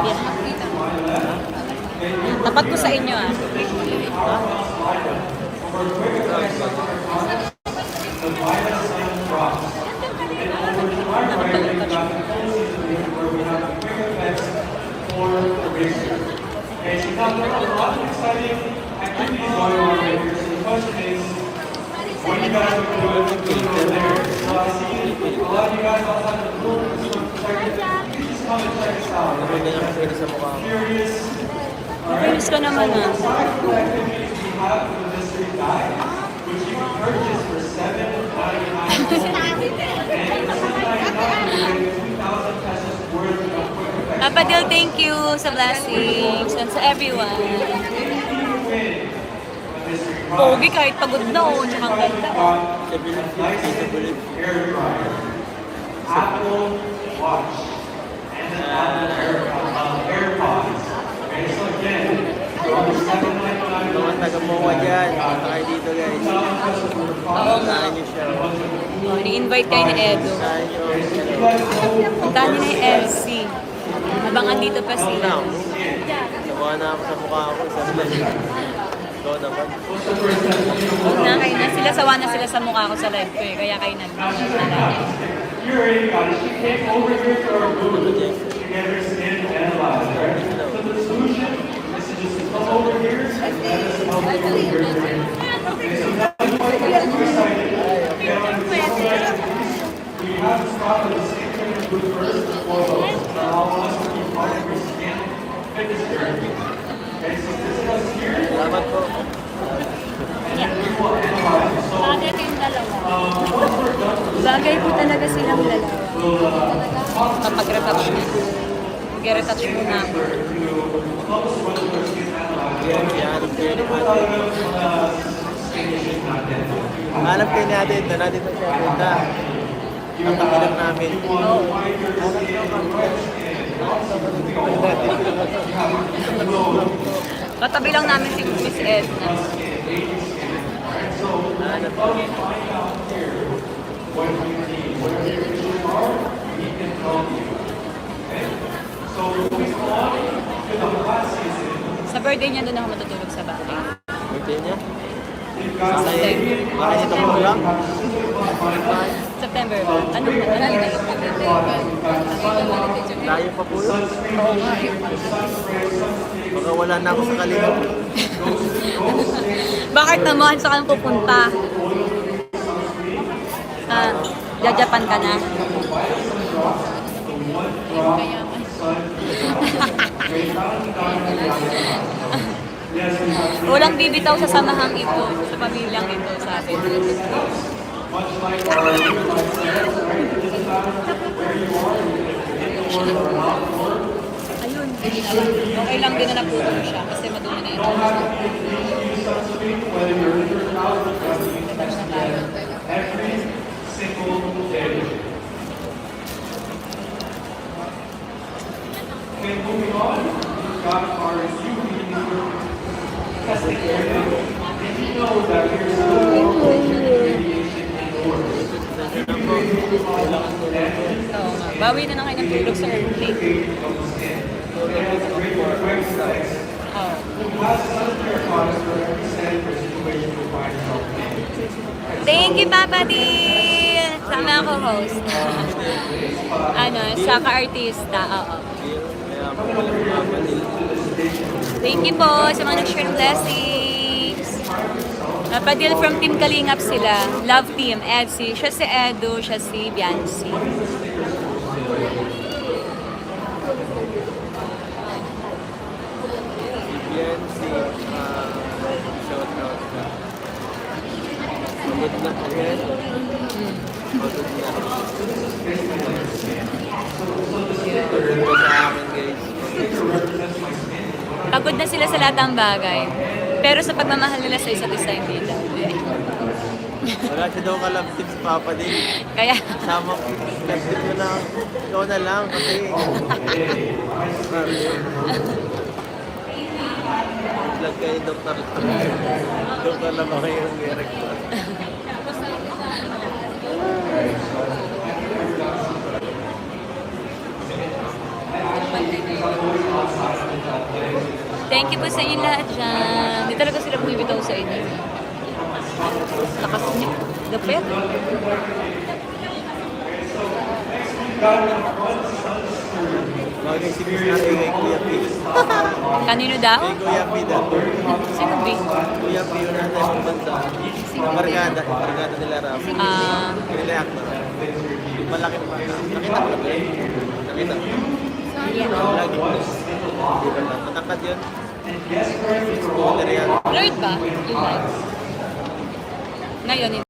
Yeah. Tapat ko sa inyo ah. Okay, so now there are a lot of exciting activities going on right here. So the question is, what are you guys going to do over there? So I see a lot of you guys outside of the room. You just come and check us out. Right? Curious. All right. Curious ka naman ah. Aside from the activities we have for the mystery guide, which you can purchase for $7.99 and for $7.99 you get 2,000 pesos worth of quick effects. Papa Dil, thank you sa blessings and sa everyone. Pogi kahit pagod na oh, tsaka ang ganda. Apple Watch and then Apple AirPods. Okay, so again, on the $7.99 Mga taga-MOA dyan, punta kayo dito guys. Puntahan nyo siya. Oh, ni-invite kayo ni Edo. Puntahan nyo. Puntahan niyo na yung Elsie. Abangan dito pa sila. Nakuha na ako sa mukha ko. Sabi lang. Ikaw naman. Huwag na kayo na. Sawa na sila sa mukha ko sa live ko eh. Kaya kayo na. You already got it. She came over here to our booth to get her skin analyzed, right? So the solution is to just come over here and let us help you with your skin. Okay, so now you might get too excited. Get on the phone. We have to start with the skin treatment booth first and foremost. Now I want us to be part of your skin fitness journey. Okay, so this is us here. Salamat po. And we will analyze. So Bagay kayong dalawa. once we're done with this, Bagay po talaga silang dalawa. we'll Kapag retouch na. Mag-retouch muna ako. Yan, yan. Hanap kayo ni Ate Edna. Natin na siya. Punta. Ang takilang namin. Katabi lang namin si Miss Edna. Hanap ko. Sa birthday niya doon ako matutulog sa bahay. Birthday niya? Bakit ito po lang? September ba? Ano na? Tayo pa po yun. Baka wala na ako sa kalimot. Bakit naman? Saan ka pupunta? Ah, Japan ka na? Walang bibitaw sa samahang ito, sa pamilyang ito, sabi. Ayun. Okay lang din na naputol siya kasi madumi na ito. every single day. Okay, moving on, we've got our UV testing area. And you know that there's no radiation indoors. Oo nga. Bawi na kayo ng tulog sa airplane. Oo. Thank you, Papa Dil! Sama ako host. Ano, saka artista. Oo. Thank you po sa mga nag-share ng blessings. Papa Dil from Team Kalingap sila. Love Team. Edsi. Siya si Edo. Siya si Biancy. Yan si shout out ka. Pagod na again. Pagod na. Pagod na sa akin guys. Pagod na sila sa lahat ng bagay. Pero sa pagmamahal nila sa isa't isa, hindi lang. Wala siya daw ka-love tips, Papa din. Kaya, Sama ko. Love tip mo na. Ikaw na lang kasi. Vlog kayo, Dr. Dr. lang ako yung director. Thank you po sa inyo lahat dyan. Di talaga sila bumibitaw sa inyo. Lakas niyo. Dapet. Bagay si Chris natin kay Kuya P. Kanino daw? Kay Kuya P daw. Sino ba? Kuya P yun natin ang banda. Barkada nila Rafi. Nila actor. Malaki pa. Nakita ko lang yun. Nakita ko. Lagi po. Matangkad yun. Scooter yan. Blurred ba? Yung lights. Ngayon,